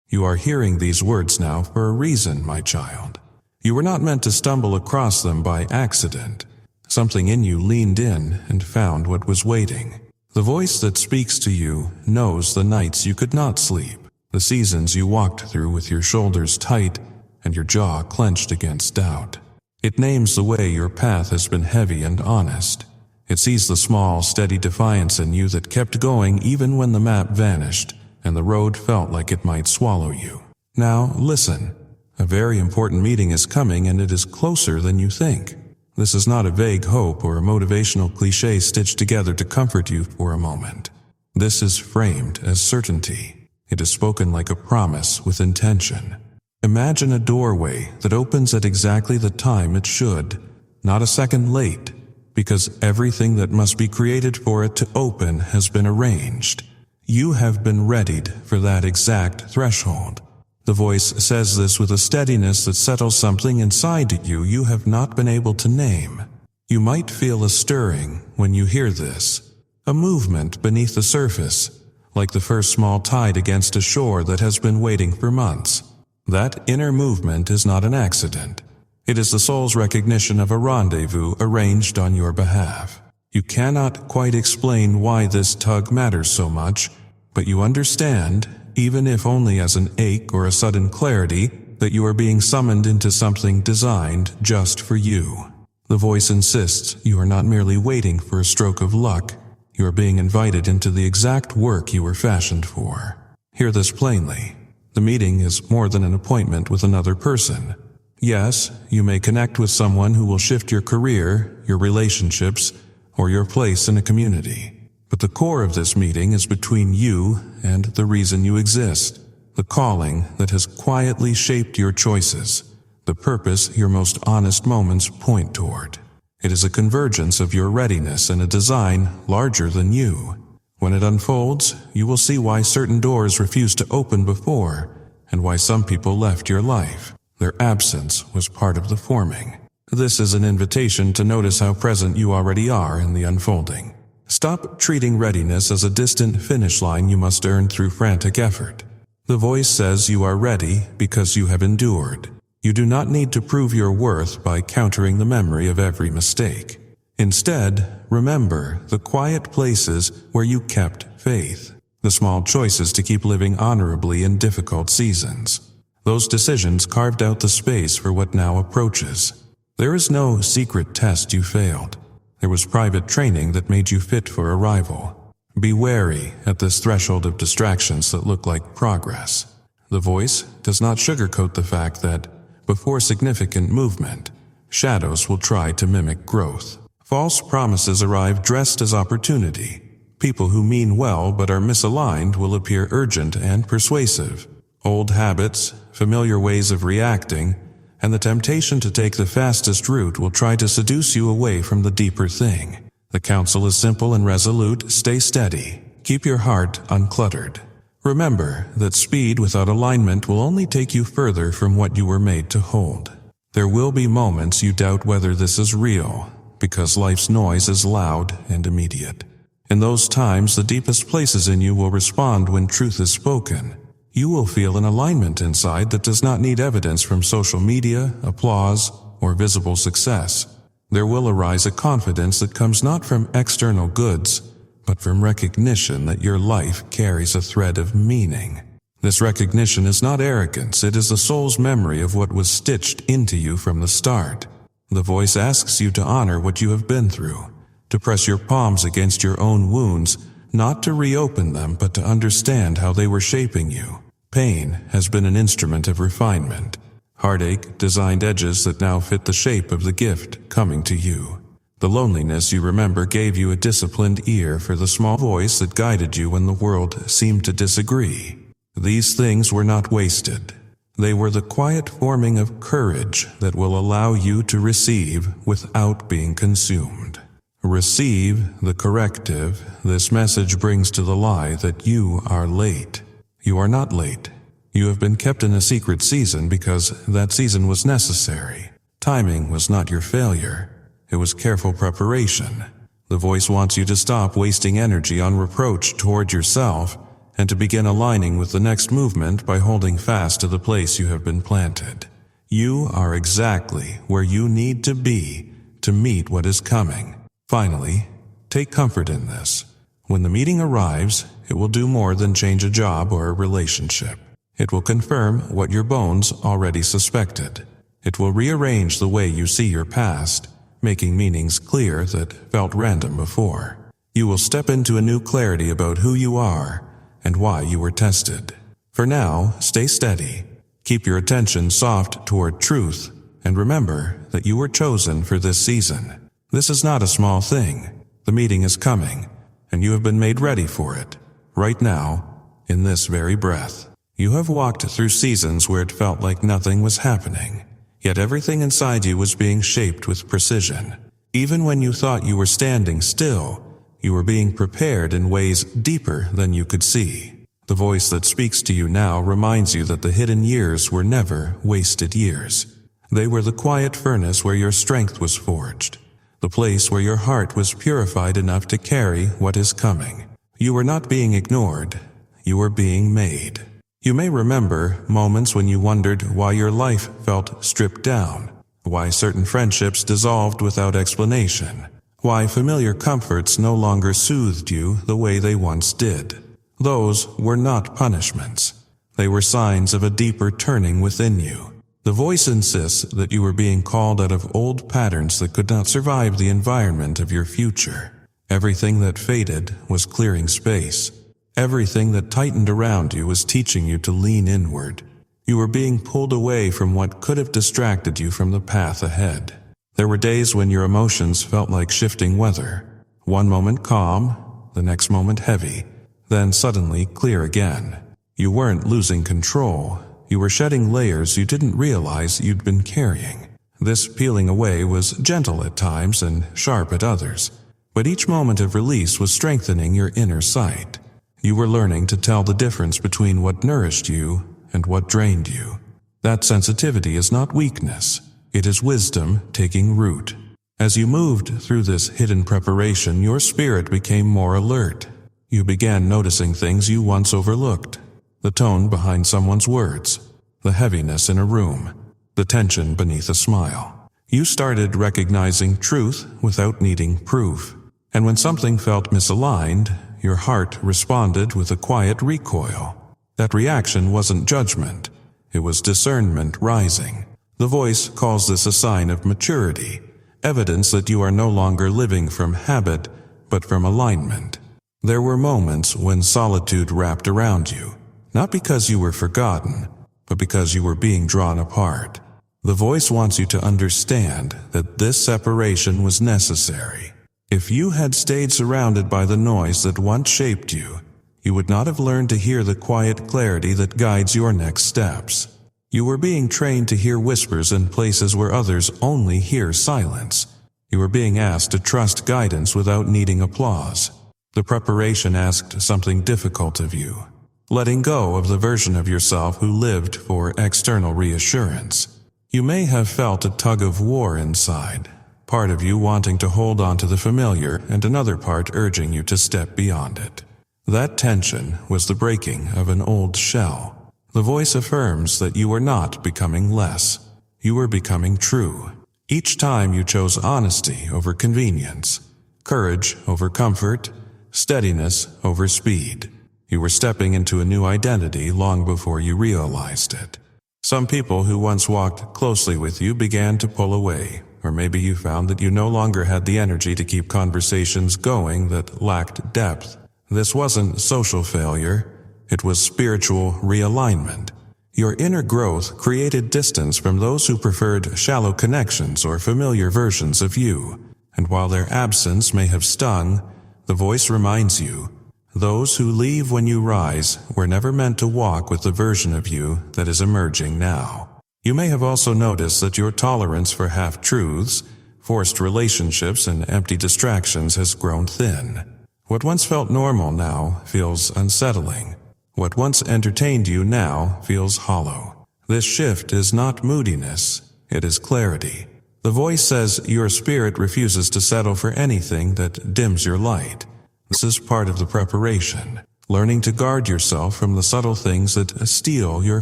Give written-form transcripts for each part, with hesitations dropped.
You are hearing these words now for a reason, my child. You were not meant to stumble across them by accident. Something in you leaned in and found what was waiting. The voice that speaks to you knows the nights you could not sleep, the seasons you walked through with your shoulders tight and your jaw clenched against doubt. It names the way your path has been heavy and honest. It sees the small, steady defiance in you that kept going even when the map vanished and the road felt like it might swallow you. Now, listen. A very important meeting is coming, and it is closer than you think. This is not a vague hope or a motivational cliché stitched together to comfort you for a moment. This is framed as certainty. It is spoken like a promise with intention. Imagine a doorway that opens at exactly the time it should, not a second late, because everything that must be created for it to open has been arranged. You have been readied for that exact threshold. The voice says this with a steadiness that settles something inside you have not been able to name. You might feel a stirring when you hear this, a movement beneath the surface, like the first small tide against a shore that has been waiting for months. That inner movement is not an accident. It is the soul's recognition of a rendezvous arranged on your behalf. You cannot quite explain why this tug matters so much, but you understand, even if only as an ache or a sudden clarity, that you are being summoned into something designed just for you. The voice insists you are not merely waiting for a stroke of luck, you are being invited into the exact work you were fashioned for. Hear this plainly. The meeting is more than an appointment with another person. Yes, you may connect with someone who will shift your career, your relationships, or your place in a community. But the core of this meeting is between you and the reason you exist, the calling that has quietly shaped your choices, the purpose your most honest moments point toward. It is a convergence of your readiness and a design larger than you. When it unfolds, you will see why certain doors refused to open before, and why some people left your life. Their absence was part of the forming. This is an invitation to notice how present you already are in the unfolding. Stop treating readiness as a distant finish line you must earn through frantic effort. The voice says you are ready because you have endured. You do not need to prove your worth by countering the memory of every mistake. Instead, remember the quiet places where you kept faith, the small choices to keep living honorably in difficult seasons. Those decisions carved out the space for what now approaches. There is no secret test you failed. There was private training that made you fit for arrival. Be wary at this threshold of distractions that look like progress. The voice does not sugarcoat the fact that, before significant movement, shadows will try to mimic growth. False promises arrive dressed as opportunity. People who mean well but are misaligned will appear urgent and persuasive. Old habits, familiar ways of reacting, and the temptation to take the fastest route will try to seduce you away from the deeper thing. The counsel is simple and resolute. Stay steady. Keep your heart uncluttered. Remember that speed without alignment will only take you further from what you were made to hold. There will be moments you doubt whether this is real, because life's noise is loud and immediate. In those times, the deepest places in you will respond when truth is spoken. You will feel an alignment inside that does not need evidence from social media, applause, or visible success. There will arise a confidence that comes not from external goods, but from recognition that your life carries a thread of meaning. This recognition is not arrogance, it is the soul's memory of what was stitched into you from the start. The voice asks you to honor what you have been through, to press your palms against your own wounds, not to reopen them, but to understand how they were shaping you. Pain has been an instrument of refinement. Heartache designed edges that now fit the shape of the gift coming to you. The loneliness you remember gave you a disciplined ear for the small voice that guided you when the world seemed to disagree. These things were not wasted. They were the quiet forming of courage that will allow you to receive without being consumed. Receive the corrective this message brings to the lie that you are late. You are not late. You have been kept in a secret season because that season was necessary. Timing was not your failure. It was careful preparation. The voice wants you to stop wasting energy on reproach toward yourself and to begin aligning with the next movement by holding fast to the place you have been planted. You are exactly where you need to be to meet what is coming. Finally, take comfort in this. When the meeting arrives, it will do more than change a job or a relationship. It will confirm what your bones already suspected. It will rearrange the way you see your past, making meanings clear that felt random before. You will step into a new clarity about who you are and why you were tested. For now, stay steady. Keep your attention soft toward truth, and remember that you were chosen for this season. This is not a small thing. The meeting is coming, and you have been made ready for it. Right now, in this very breath. You have walked through seasons where it felt like nothing was happening, yet everything inside you was being shaped with precision. Even when you thought you were standing still, you were being prepared in ways deeper than you could see. The voice that speaks to you now reminds you that the hidden years were never wasted years. They were the quiet furnace where your strength was forged, the place where your heart was purified enough to carry what is coming. You were not being ignored, you were being made. You may remember moments when you wondered why your life felt stripped down, why certain friendships dissolved without explanation, why familiar comforts no longer soothed you the way they once did. Those were not punishments. They were signs of a deeper turning within you. The voice insists that you were being called out of old patterns that could not survive the environment of your future. Everything that faded was clearing space. Everything that tightened around you was teaching you to lean inward. You were being pulled away from what could have distracted you from the path ahead. There were days when your emotions felt like shifting weather. One moment calm, the next moment heavy, then suddenly clear again. You weren't losing control. You were shedding layers you didn't realize you'd been carrying. This peeling away was gentle at times and sharp at others, but each moment of release was strengthening your inner sight. You were learning to tell the difference between what nourished you and what drained you. That sensitivity is not weakness. It is wisdom taking root. As you moved through this hidden preparation, your spirit became more alert. You began noticing things you once overlooked. The tone behind someone's words, the heaviness in a room, the tension beneath a smile. You started recognizing truth without needing proof. And when something felt misaligned, your heart responded with a quiet recoil. That reaction wasn't judgment. It was discernment rising. The voice calls this a sign of maturity, evidence that you are no longer living from habit, but from alignment. There were moments when solitude wrapped around you, not because you were forgotten, but because you were being drawn apart. The voice wants you to understand that this separation was necessary. If you had stayed surrounded by the noise that once shaped you, you would not have learned to hear the quiet clarity that guides your next steps. You were being trained to hear whispers in places where others only hear silence. You were being asked to trust guidance without needing applause. The preparation asked something difficult of you, letting go of the version of yourself who lived for external reassurance. You may have felt a tug of war inside, part of you wanting to hold on to the familiar and another part urging you to step beyond it. That tension was the breaking of an old shell. The voice affirms that you were not becoming less. You were becoming true. Each time you chose honesty over convenience, courage over comfort, steadiness over speed. You were stepping into a new identity long before you realized it. Some people who once walked closely with you began to pull away, or maybe you found that you no longer had the energy to keep conversations going that lacked depth. This wasn't social failure, it was spiritual realignment. Your inner growth created distance from those who preferred shallow connections or familiar versions of you, and while their absence may have stung, the voice reminds you, those who leave when you rise were never meant to walk with the version of you that is emerging now. You may have also noticed that your tolerance for half-truths, forced relationships, and empty distractions has grown thin. What once felt normal now feels unsettling. What once entertained you now feels hollow. This shift is not moodiness, it is clarity. The voice says your spirit refuses to settle for anything that dims your light. This is part of the preparation. learning to guard yourself from the subtle things that steal your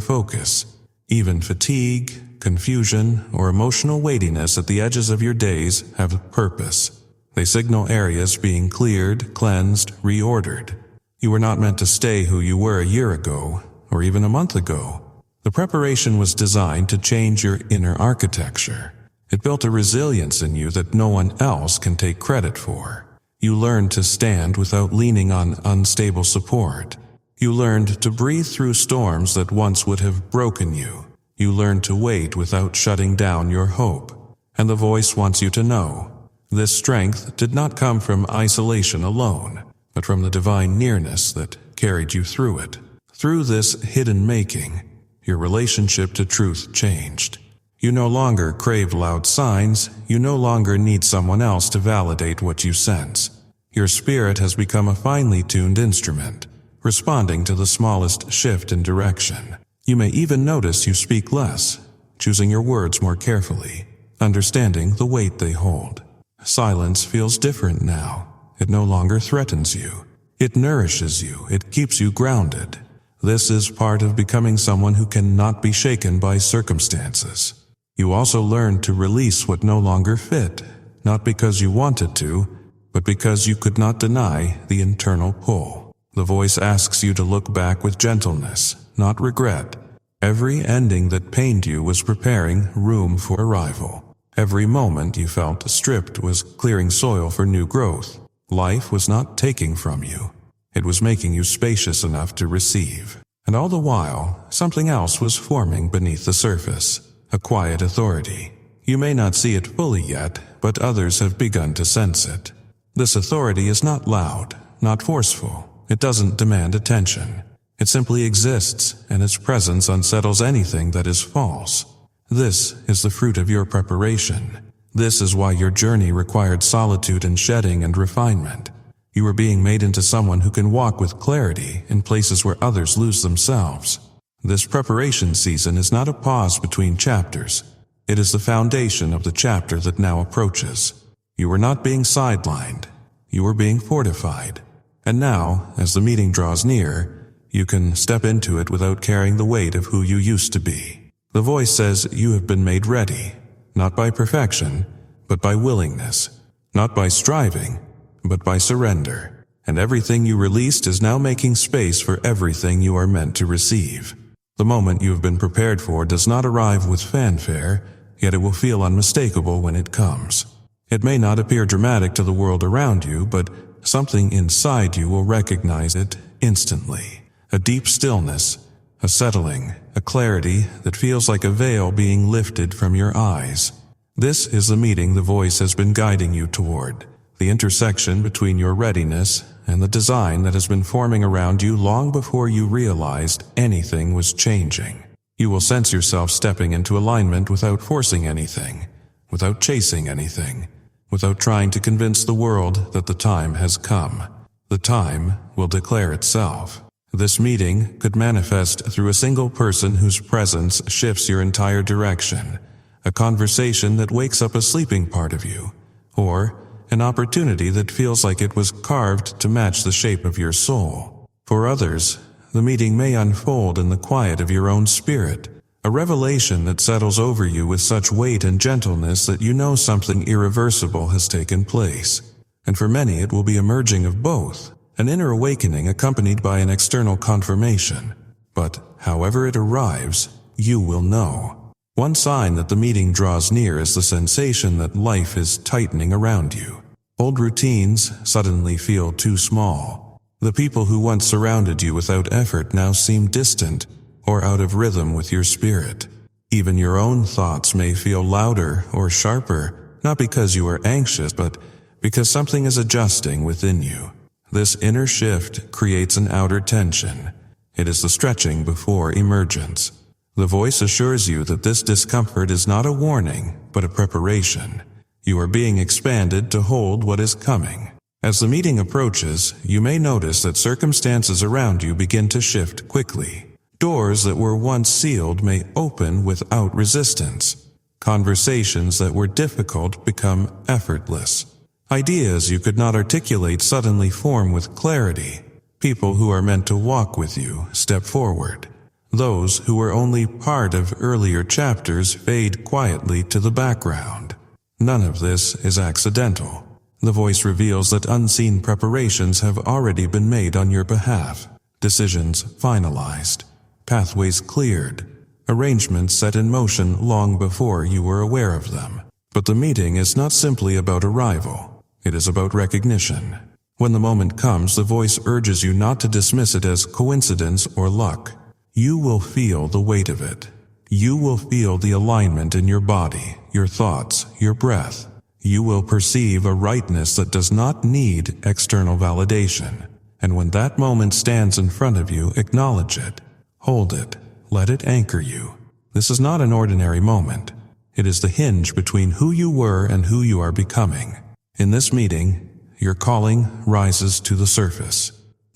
focus. Even fatigue, confusion, or emotional weightiness at the edges of your days have a purpose. They signal areas being cleared, cleansed, reordered. You were not meant to stay who you were a year ago, or even a month ago. The preparation was designed to change your inner architecture. It built a resilience in you that no one else can take credit for. You learned to stand without leaning on unstable support. You learned to breathe through storms that once would have broken you. You learned to wait without shutting down your hope. And the voice wants you to know, this strength did not come from isolation alone, but from the divine nearness that carried you through it. Through this hidden making, your relationship to truth changed. You no longer crave loud signs. You no longer need someone else to validate what you sense. Your spirit has become a finely tuned instrument, responding to the smallest shift in direction. You may even notice you speak less, choosing your words more carefully, understanding the weight they hold. Silence feels different now. It no longer threatens you. It nourishes you. It keeps you grounded. This is part of becoming someone who cannot be shaken by circumstances. You also learn to release what no longer fit, not because you wanted to, but because you could not deny the internal pull. The voice asks you to look back with gentleness, not regret. Every ending that pained you was preparing room for arrival. Every moment you felt stripped was clearing soil for new growth. Life was not taking from you. It was making you spacious enough to receive. And all the while, something else was forming beneath the surface, a quiet authority. You may not see it fully yet, but others have begun to sense it. This authority is not loud, not forceful. It doesn't demand attention. It simply exists, and its presence unsettles anything that is false. This is the fruit of your preparation. This is why your journey required solitude and shedding and refinement. You are being made into someone who can walk with clarity in places where others lose themselves. This preparation season is not a pause between chapters. It is the foundation of the chapter that now approaches. You are not being sidelined. You are being fortified. And now, as the meeting draws near, you can step into it without carrying the weight of who you used to be. The voice says you have been made ready, not by perfection, but by willingness, not by striving, but by surrender. And everything you released is now making space for everything you are meant to receive. The moment you have been prepared for does not arrive with fanfare, yet it will feel unmistakable when it comes. It may not appear dramatic to the world around you, but something inside you will recognize it instantly. A deep stillness, a settling, a clarity that feels like a veil being lifted from your eyes. This is the meeting the voice has been guiding you toward, the intersection between your readiness and the design that has been forming around you long before you realized anything was changing. You will sense yourself stepping into alignment without forcing anything, without chasing anything, without trying to convince the world that the time has come. The time will declare itself. This meeting could manifest through a single person whose presence shifts your entire direction, a conversation that wakes up a sleeping part of you, or an opportunity that feels like it was carved to match the shape of your soul. For others, the meeting may unfold in the quiet of your own spirit, a revelation that settles over you with such weight and gentleness that you know something irreversible has taken place. And for many it will be a merging of both, an inner awakening accompanied by an external confirmation. But however it arrives, you will know. One sign that the meeting draws near is the sensation that life is tightening around you. Old routines suddenly feel too small. The people who once surrounded you without effort now seem distant or out of rhythm with your spirit. Even your own thoughts may feel louder or sharper, not because you are anxious, but because something is adjusting within you. This inner shift creates an outer tension. It is the stretching before emergence. The voice assures you that this discomfort is not a warning, but a preparation. You are being expanded to hold what is coming. As the meeting approaches, you may notice that circumstances around you begin to shift quickly. Doors that were once sealed may open without resistance. Conversations that were difficult become effortless. Ideas you could not articulate suddenly form with clarity. People who are meant to walk with you step forward. Those who were only part of earlier chapters fade quietly to the background. None of this is accidental. The voice reveals that unseen preparations have already been made on your behalf, decisions finalized, pathways cleared, arrangements set in motion long before you were aware of them. But the meeting is not simply about arrival. It is about recognition. When the moment comes, the voice urges you not to dismiss it as coincidence or luck. You will feel the weight of it. You will feel the alignment in your body, your thoughts, your breath. You will perceive a rightness that does not need external validation. And when that moment stands in front of you, acknowledge it. Hold it. Let it anchor you. This is not an ordinary moment. It is the hinge between who you were and who you are becoming. In this meeting, your calling rises to the surface.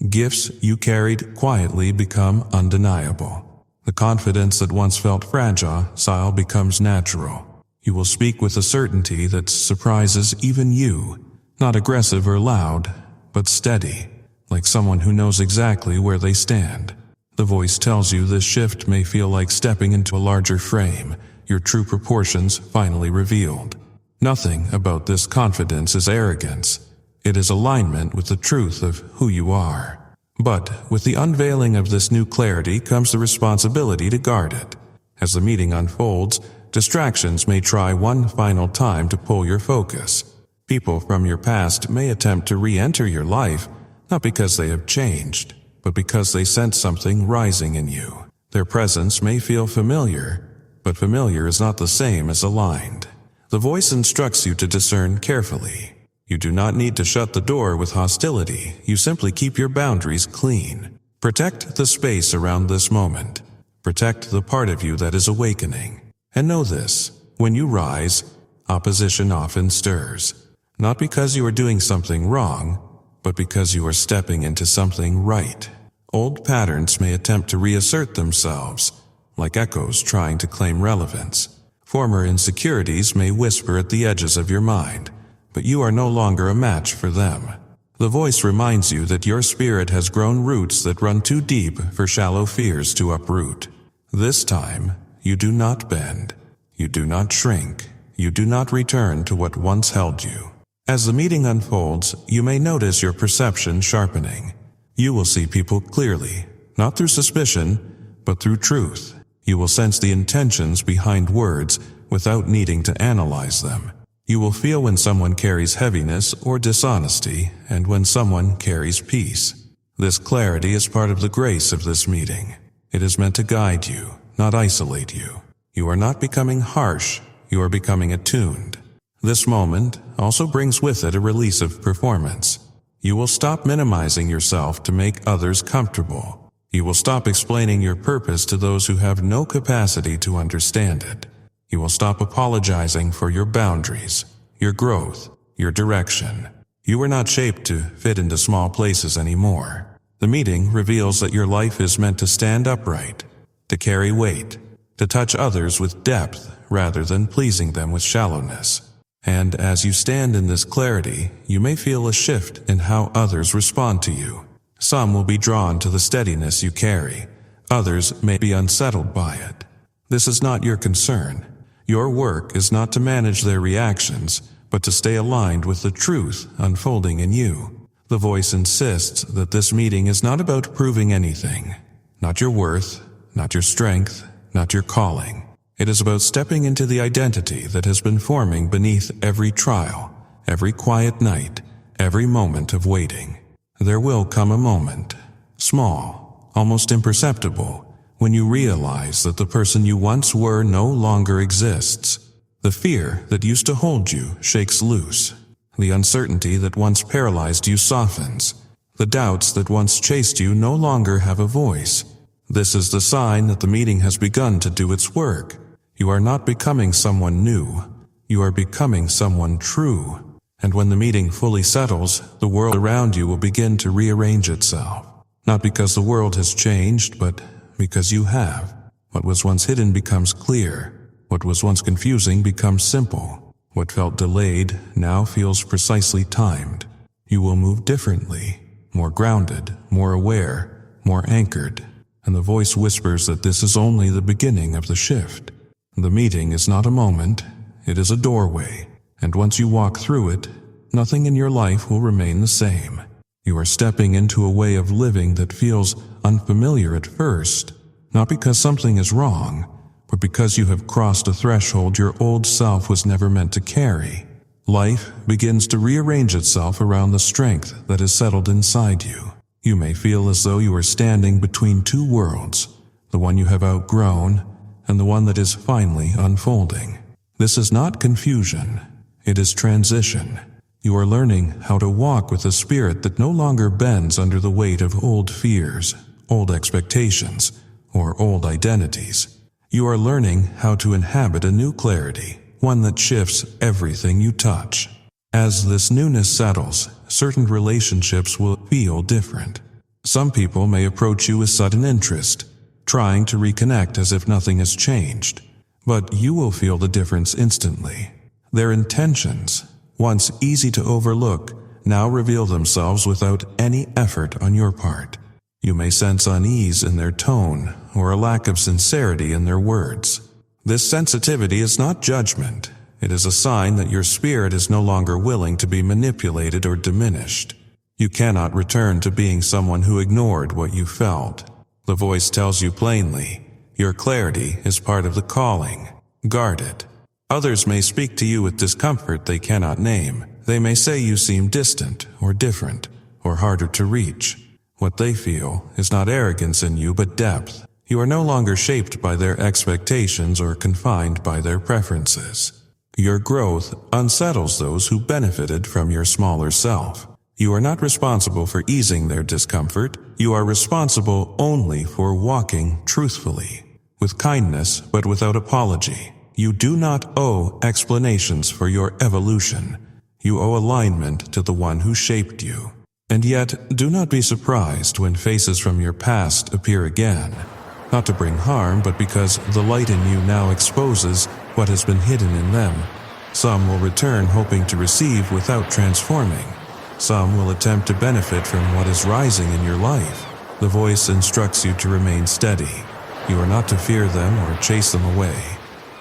Gifts you carried quietly become undeniable. The confidence that once felt fragile becomes natural. You will speak with a certainty that surprises even you, not aggressive or loud, but steady, like someone who knows exactly where they stand. The voice tells you this shift may feel like stepping into a larger frame, your true proportions finally revealed. Nothing about this confidence is arrogance. It is alignment with the truth of who you are. But with the unveiling of this new clarity comes the responsibility to guard it. As the meeting unfolds, distractions may try one final time to pull your focus. People from your past may attempt to re-enter your life, not because they have changed, but because they sense something rising in you. Their presence may feel familiar, but familiar is not the same as aligned. The voice instructs you to discern carefully. You do not need to shut the door with hostility. You simply keep your boundaries clean. Protect the space around this moment. Protect the part of you that is awakening. And know this, when you rise, opposition often stirs. Not because you are doing something wrong, but because you are stepping into something right. Old patterns may attempt to reassert themselves, like echoes trying to claim relevance. Former insecurities may whisper at the edges of your mind, but you are no longer a match for them. The voice reminds you that your spirit has grown roots that run too deep for shallow fears to uproot. This time, you do not bend. You do not shrink. You do not return to what once held you. As the meeting unfolds, you may notice your perception sharpening. You will see people clearly, not through suspicion, but through truth. You will sense the intentions behind words without needing to analyze them. You will feel when someone carries heaviness or dishonesty, and when someone carries peace. This clarity is part of the grace of this meeting. It is meant to guide you, not isolate you. You are not becoming harsh, you are becoming attuned. This moment also brings with it a release of performance. You will stop minimizing yourself to make others comfortable. You will stop explaining your purpose to those who have no capacity to understand it. You will stop apologizing for your boundaries, your growth, your direction. You are not shaped to fit into small places anymore. The meeting reveals that your life is meant to stand upright, to carry weight, to touch others with depth rather than pleasing them with shallowness. And as you stand in this clarity, you may feel a shift in how others respond to you. Some will be drawn to the steadiness you carry. Others may be unsettled by it. This is not your concern. Your work is not to manage their reactions, but to stay aligned with the truth unfolding in you. The voice insists that this meeting is not about proving anything. Not your worth, not your strength, not your calling. It is about stepping into the identity that has been forming beneath every trial, every quiet night, every moment of waiting. There will come a moment, small, almost imperceptible, when you realize that the person you once were no longer exists. The fear that used to hold you shakes loose. The uncertainty that once paralyzed you softens. The doubts that once chased you no longer have a voice. This is the sign that the meeting has begun to do its work. You are not becoming someone new. You are becoming someone true. And when the meeting fully settles, the world around you will begin to rearrange itself. Not because the world has changed, but because you have. What was once hidden becomes clear. What was once confusing becomes simple. What felt delayed now feels precisely timed. You will move differently. more grounded, more aware, more anchored, and the voice whispers that this is only the beginning of the shift. The meeting is not a moment, it is a doorway, and once you walk through it, nothing in your life will remain the same. You are stepping into a way of living that feels unfamiliar at first, not because something is wrong, but because you have crossed a threshold your old self was never meant to carry. Life begins to rearrange itself around the strength that is settled inside you. You may feel as though you are standing between two worlds, the one you have outgrown and the one that is finally unfolding. This is not confusion, it is transition. You are learning how to walk with a spirit that no longer bends under the weight of old fears, old expectations, or old identities. You are learning how to inhabit a new clarity, one that shifts everything you touch. As this newness settles, certain relationships will feel different. Some people may approach you with sudden interest, trying to reconnect as if nothing has changed, but you will feel the difference instantly. Their intentions, once easy to overlook, now reveal themselves without any effort on your part. You may sense unease in their tone or a lack of sincerity in their words. This sensitivity is not judgment. It is a sign that your spirit is no longer willing to be manipulated or diminished. You cannot return to being someone who ignored what you felt. The voice tells you plainly, your clarity is part of the calling. Guard it. Others may speak to you with discomfort they cannot name. They may say you seem distant or different or harder to reach. What they feel is not arrogance in you but depth. You are no longer shaped by their expectations or confined by their preferences. Your growth unsettles those who benefited from your smaller self. You are not responsible for easing their discomfort. You are responsible only for walking truthfully, with kindness but without apology. You do not owe explanations for your evolution. You owe alignment to the one who shaped you. And yet, do not be surprised when faces from your past appear again. Not to bring harm, but because the light in you now exposes what has been hidden in them. Some will return hoping to receive without transforming. Some will attempt to benefit from what is rising in your life. The voice instructs you to remain steady. You are not to fear them or chase them away.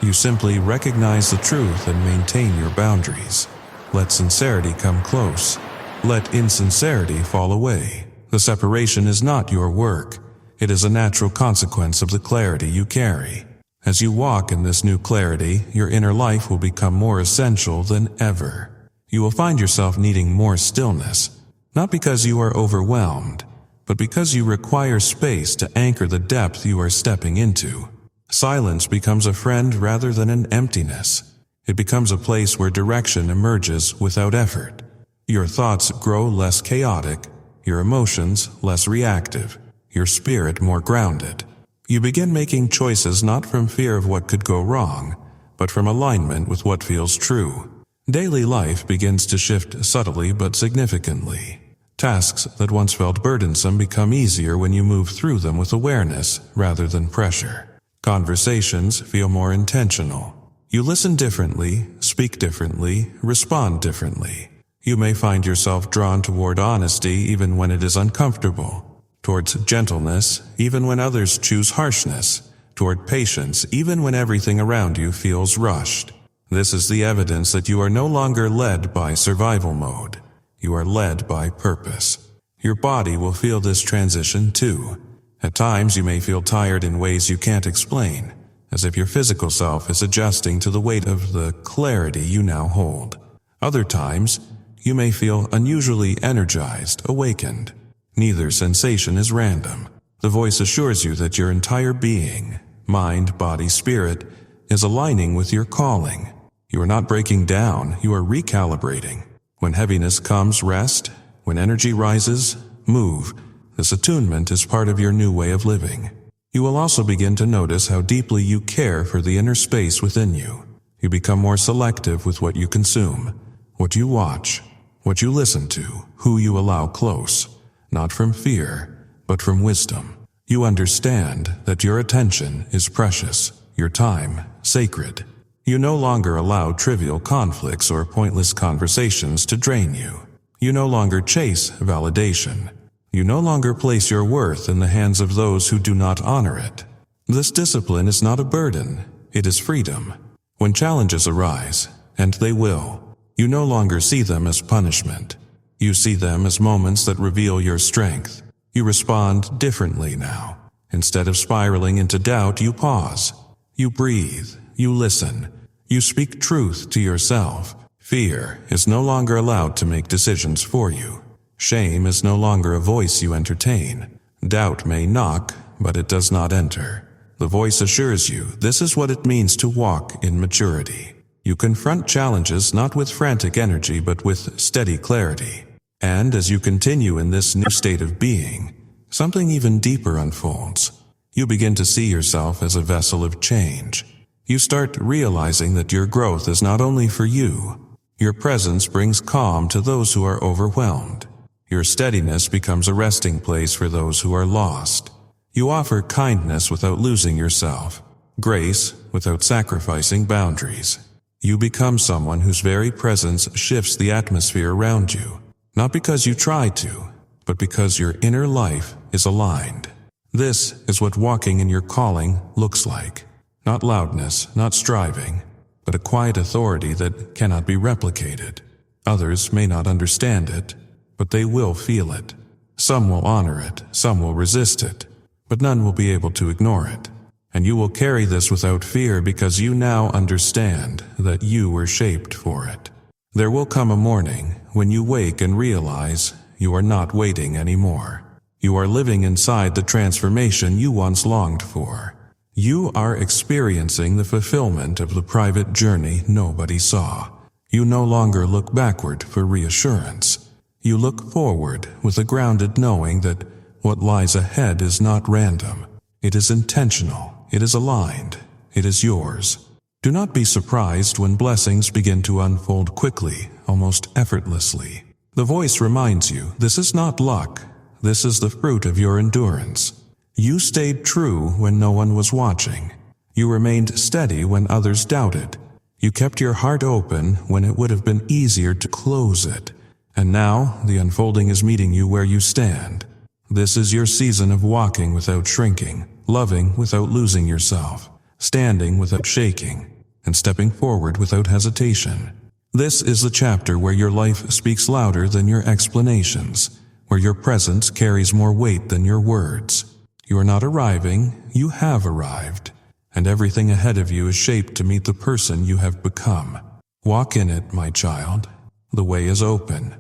You simply recognize the truth and maintain your boundaries. Let sincerity come close. Let insincerity fall away. The separation is not your work. It is a natural consequence of the clarity you carry. As you walk in this new clarity, your inner life will become more essential than ever. You will find yourself needing more stillness, not because you are overwhelmed, but because you require space to anchor the depth you are stepping into. Silence becomes a friend rather than an emptiness. It becomes a place where direction emerges without effort. Your thoughts grow less chaotic, your emotions less reactive, your spirit more grounded. You begin making choices not from fear of what could go wrong, but from alignment with what feels true. Daily life begins to shift subtly but significantly. Tasks that once felt burdensome become easier when you move through them with awareness rather than pressure. Conversations feel more intentional. You listen differently, speak differently, respond differently. You may find yourself drawn toward honesty even when it is uncomfortable, towards gentleness even when others choose harshness, toward patience even when everything around you feels rushed. This is the evidence that you are no longer led by survival mode. You are led by purpose. Your body will feel this transition too. At times you may feel tired in ways you can't explain, as if your physical self is adjusting to the weight of the clarity you now hold. Other times, you may feel unusually energized, awakened. Neither sensation is random. The voice assures you that your entire being, mind, body, spirit, is aligning with your calling. You are not breaking down, you are recalibrating. When heaviness comes, rest. When energy rises, move. This attunement is part of your new way of living. You will also begin to notice how deeply you care for the inner space within you. You become more selective with what you consume, what you watch, what you listen to, who you allow close, not from fear, but from wisdom. You understand that your attention is precious, your time sacred. You no longer allow trivial conflicts or pointless conversations to drain you. You no longer chase validation. You no longer place your worth in the hands of those who do not honor it. This discipline is not a burden, it is freedom. When challenges arise, and they will, you no longer see them as punishment. You see them as moments that reveal your strength. You respond differently now. Instead of spiraling into doubt, you pause. You breathe. You listen. You speak truth to yourself. Fear is no longer allowed to make decisions for you. Shame is no longer a voice you entertain. Doubt may knock, but it does not enter. The voice assures you this is what it means to walk in maturity. You confront challenges not with frantic energy but with steady clarity. And as you continue in this new state of being, something even deeper unfolds. You begin to see yourself as a vessel of change. You start realizing that your growth is not only for you. Your presence brings calm to those who are overwhelmed. Your steadiness becomes a resting place for those who are lost. You offer kindness without losing yourself, grace without sacrificing boundaries. You become someone whose very presence shifts the atmosphere around you, not because you try to, but because your inner life is aligned. This is what walking in your calling looks like. Not loudness, not striving, but a quiet authority that cannot be replicated. Others may not understand it, but they will feel it. Some will honor it, some will resist it, but none will be able to ignore it. And you will carry this without fear because you now understand that you were shaped for it. There will come a morning when you wake and realize you are not waiting anymore. You are living inside the transformation you once longed for. You are experiencing the fulfillment of the private journey nobody saw. You no longer look backward for reassurance. You look forward with a grounded knowing that what lies ahead is not random. It is intentional. It is aligned. It is yours. Do not be surprised when blessings begin to unfold quickly, almost effortlessly. The voice reminds you, this is not luck. This is the fruit of your endurance. You stayed true when no one was watching. You remained steady when others doubted. You kept your heart open when it would have been easier to close it. And now the unfolding is meeting you where you stand. This is your season of walking without shrinking, loving without losing yourself, standing without shaking, and stepping forward without hesitation. This is the chapter where your life speaks louder than your explanations, where your presence carries more weight than your words. You are not arriving, you have arrived, and everything ahead of you is shaped to meet the person you have become. Walk in it, my child. The way is open.